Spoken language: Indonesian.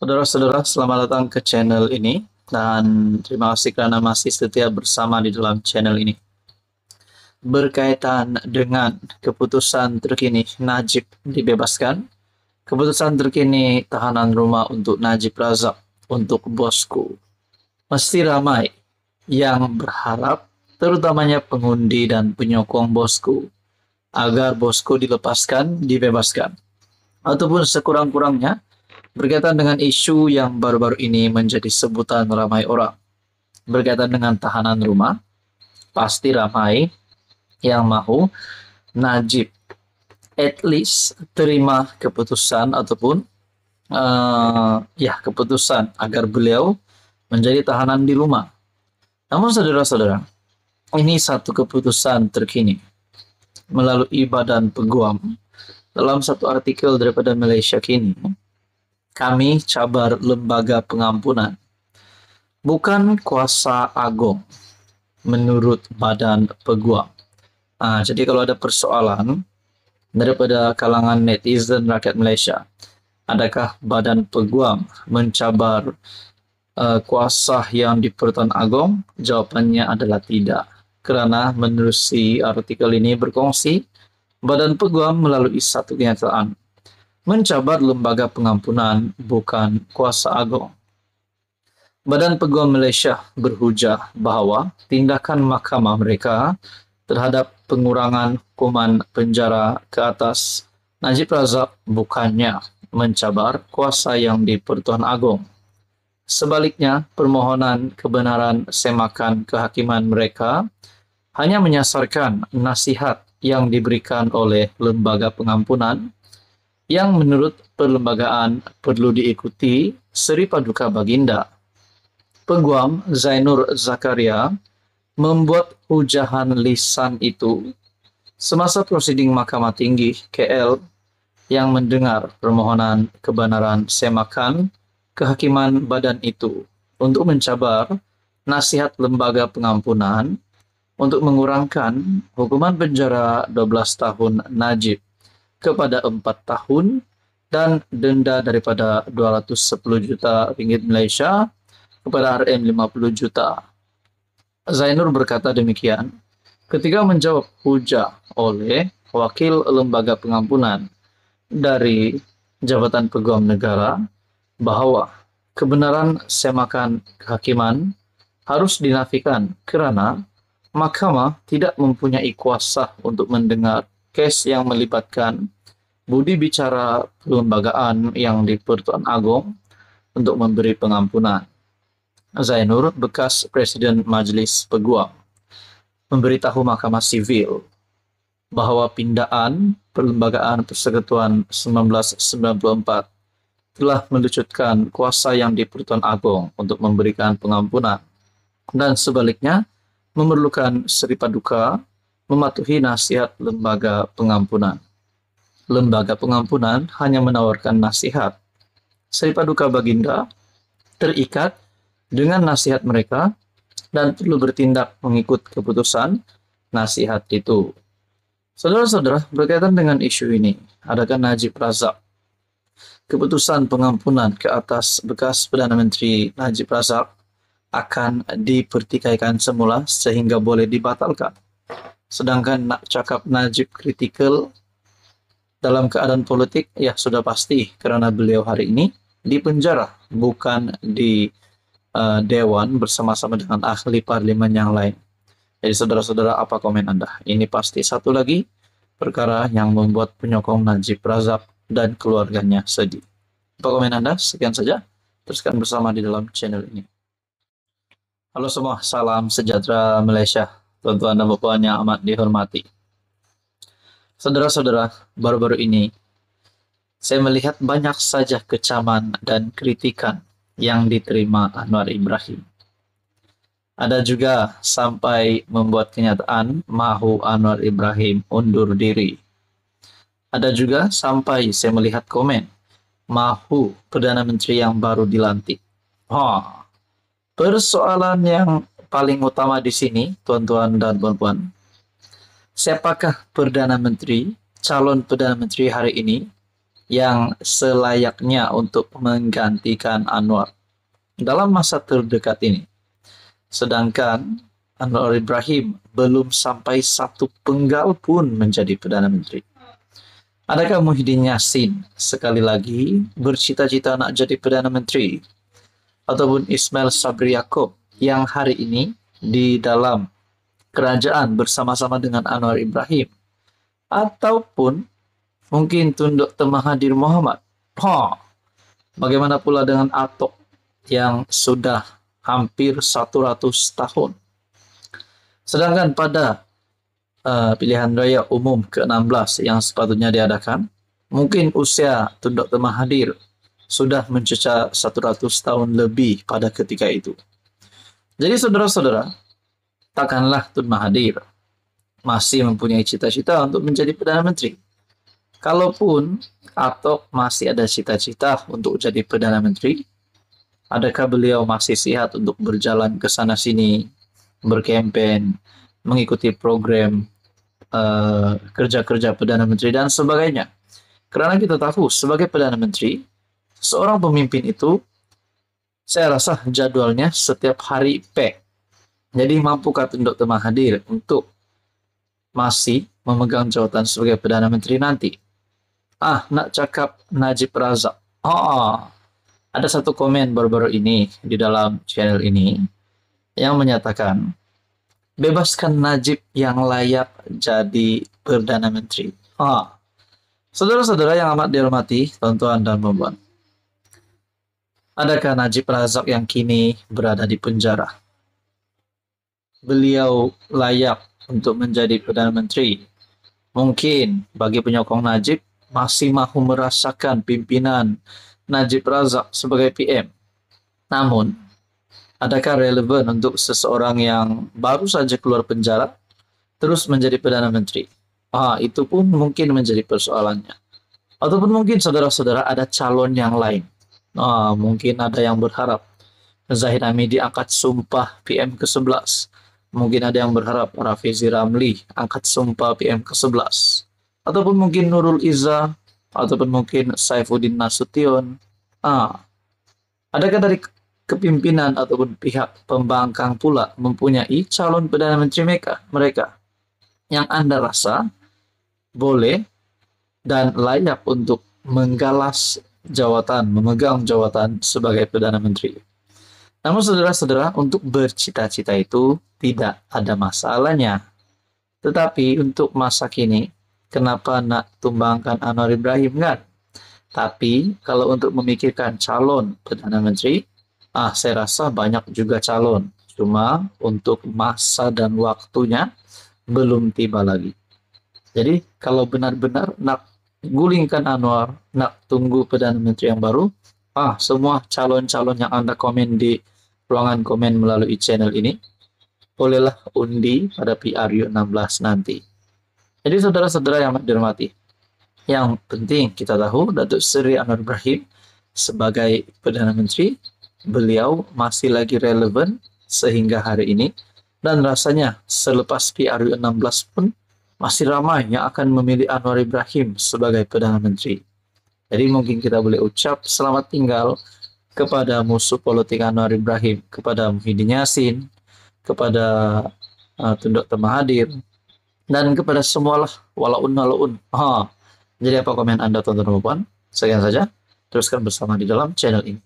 Saudara-saudara, selamat datang ke channel ini dan terima kasih karena masih setia bersama di dalam channel ini. Berkaitan dengan keputusan terkini Najib dibebaskan, keputusan terkini tahanan rumah untuk Najib Razak untuk bosku. Mesti ramai yang berharap, terutamanya pengundi dan penyokong bosku, agar bosku dilepaskan, dibebaskan. Ataupun sekurang-kurangnya, berkaitan dengan isu yang baru-baru ini menjadi sebutan ramai orang. Berkaitan dengan tahanan rumah, pasti ramai yang mau Najib at least terima keputusan ataupun keputusan agar beliau menjadi tahanan di rumah. Namun saudara-saudara, ini satu keputusan terkini melalui Badan Peguam dalam satu artikel daripada Malaysia Kini. Kami cabar lembaga pengampunan, bukan kuasa agung, menurut Badan Peguam. Jadi kalau ada persoalan daripada kalangan netizen rakyat Malaysia, adakah Badan Peguam mencabar kuasa yang di Pertuan Agong? Jawapannya adalah tidak. Kerana menerusi artikel ini berkongsi, Badan Peguam melalui satu kenyataan mencabar lembaga pengampunan bukan kuasa agung. Badan Peguam Malaysia berhujah bahawa tindakan mahkamah mereka terhadap pengurangan hukuman penjara ke atas Najib Razak bukannya mencabar kuasa yang di Pertuan Agong. Sebaliknya, permohonan kebenaran semakan kehakiman mereka hanya menyasarkan nasihat yang diberikan oleh lembaga pengampunan yang menurut perlembagaan perlu diikuti Seri Paduka Baginda. Peguam Zainur Zakaria membuat hujahan lisan itu semasa prosiding Mahkamah Tinggi KL yang mendengar permohonan kebenaran semakan kehakiman badan itu untuk mencabar nasihat lembaga pengampunan untuk mengurangkan hukuman penjara 12 tahun Najib kepada 4 tahun dan denda daripada 210 juta ringgit Malaysia kepada RM 50 juta. Zainur berkata demikian ketika menjawab hujah oleh wakil lembaga pengampunan dari Jabatan Peguam Negara bahawa kebenaran semakan kehakiman harus dinafikan kerana mahkamah tidak mempunyai kuasa untuk mendengar kes yang melibatkan budi bicara perlembagaan yang di Pertuan Agong untuk memberi pengampunan. Zainur, bekas Presiden Majlis Peguam, memberitahu Mahkamah Sivil bahawa pindaan Perlembagaan Persekutuan 1994 telah melucutkan kuasa yang di Pertuan Agong untuk memberikan pengampunan dan sebaliknya memerlukan Seri Paduka mematuhi nasihat lembaga pengampunan. Lembaga pengampunan hanya menawarkan nasihat. Seri Paduka Baginda terikat dengan nasihat mereka dan perlu bertindak mengikut keputusan nasihat itu. Saudara-saudara, berkaitan dengan isu ini, adakah Najib Razak keputusan pengampunan ke atas bekas Perdana Menteri Najib Razak akan dipertikaikan semula sehingga boleh dibatalkan? Sedangkan nak cakap Najib kritikal dalam keadaan politik, ya sudah pasti kerana beliau hari ini di penjara, bukan di Dewan bersama-sama dengan ahli parlimen yang lain. Jadi saudara-saudara, apa komen anda? Ini pasti satu lagi perkara yang membuat penyokong Najib Razak dan keluarganya sedih. Apa komen anda? Sekian saja. Teruskan bersama di dalam channel ini. Halo semua, salam sejahtera Malaysia. Tuan-tuan dan puan yang amat dihormati. Saudara-saudara, baru-baru ini saya melihat banyak saja kecaman dan kritikan yang diterima Anwar Ibrahim. Ada juga sampai membuat kenyataan mahu Anwar Ibrahim undur diri. Ada juga sampai saya melihat komen mahu Perdana Menteri yang baru dilantik. Persoalan yang paling utama di sini, tuan-tuan dan puan-puan, siapakah Perdana Menteri, calon Perdana Menteri hari ini yang selayaknya untuk menggantikan Anwar dalam masa terdekat ini. Sedangkan Anwar Ibrahim belum sampai satu penggal pun menjadi Perdana Menteri. Adakah Muhyiddin Yassin sekali lagi bercita-cita nak jadi Perdana Menteri? Ataupun Ismail Sabri Yaakob yang hari ini di dalam kerajaan bersama-sama dengan Anwar Ibrahim? Ataupun mungkin Tun Dr. Mahathir Mohamad? Bagaimana pula dengan Atok yang sudah hampir 100 tahun? Sedangkan pada pilihan raya umum ke-16 yang sepatutnya diadakan, mungkin usia Tun Dr. Mahathir sudah mencecah 100 tahun lebih pada ketika itu. Jadi saudara-saudara, takkanlah Tun Mahathir masih mempunyai cita-cita untuk menjadi Perdana Menteri. Kalaupun Atok masih ada cita-cita untuk jadi Perdana Menteri, adakah beliau masih sihat untuk berjalan ke sana-sini, berkempen, mengikuti program kerja-kerja Perdana Menteri dan sebagainya? Karena kita tahu sebagai Perdana Menteri, seorang pemimpin itu saya rasa jadwalnya setiap hari pack. Jadi mampukah Tun Dr. Mahathir untuk masih memegang jawatan sebagai Perdana Menteri nanti? Nak cakap Najib Razak. Ada satu komen baru-baru ini di dalam channel ini yang menyatakan, bebaskan Najib yang layak jadi Perdana Menteri. Saudara-saudara yang amat dihormati, tuan-tuan dan puan-puan, adakah Najib Razak yang kini berada di penjara beliau layak untuk menjadi Perdana Menteri? Mungkin bagi penyokong Najib masih mahu merasakan pimpinan Najib Razak sebagai PM. Namun, adakah relevan untuk seseorang yang baru saja keluar penjara terus menjadi Perdana Menteri? Itu pun mungkin menjadi persoalannya. Ataupun mungkin saudara-saudara ada calon yang lain. Mungkin ada yang berharap Zahid Hamidi angkat sumpah PM ke-11. Mungkin ada yang berharap Rafizi Ramli angkat sumpah PM ke-11. Ataupun mungkin Nurul Izzah, ataupun mungkin Saifuddin Nasution. Adakah dari kepimpinan ataupun pihak pembangkang pula mempunyai calon Perdana Menteri mereka yang Anda rasa boleh dan layak untuk menggalas jawatan, memegang jawatan sebagai Perdana Menteri? Namun saudara-saudara, untuk bercita-cita itu tidak ada masalahnya. Tetapi untuk masa kini, kenapa nak tumbangkan Anwar Ibrahim kan? Tapi kalau untuk memikirkan calon Perdana Menteri, saya rasa banyak juga calon. Cuma untuk masa dan waktunya belum tiba lagi. Jadi kalau benar-benar nak gulingkan Anwar, nak tunggu Perdana Menteri yang baru, semua calon-calon yang Anda komen di ruangan komen melalui channel ini, bolehlah undi pada PRU 16 nanti. Jadi saudara-saudara yang dihormati, yang penting kita tahu Datuk Seri Anwar Ibrahim sebagai Perdana Menteri, beliau masih lagi relevan sehingga hari ini, dan rasanya selepas PRU 16 pun masih ramai yang akan memilih Anwar Ibrahim sebagai Perdana Menteri. Jadi mungkin kita boleh ucap selamat tinggal kepada musuh politik Anwar Ibrahim, kepada Muhyiddin Yassin, kepada Tun Dr. Mahathir, dan kepada semualah walaun. Jadi apa komen Anda, tuan-tuan dan puan? Sekian saja. Teruskan bersama di dalam channel ini.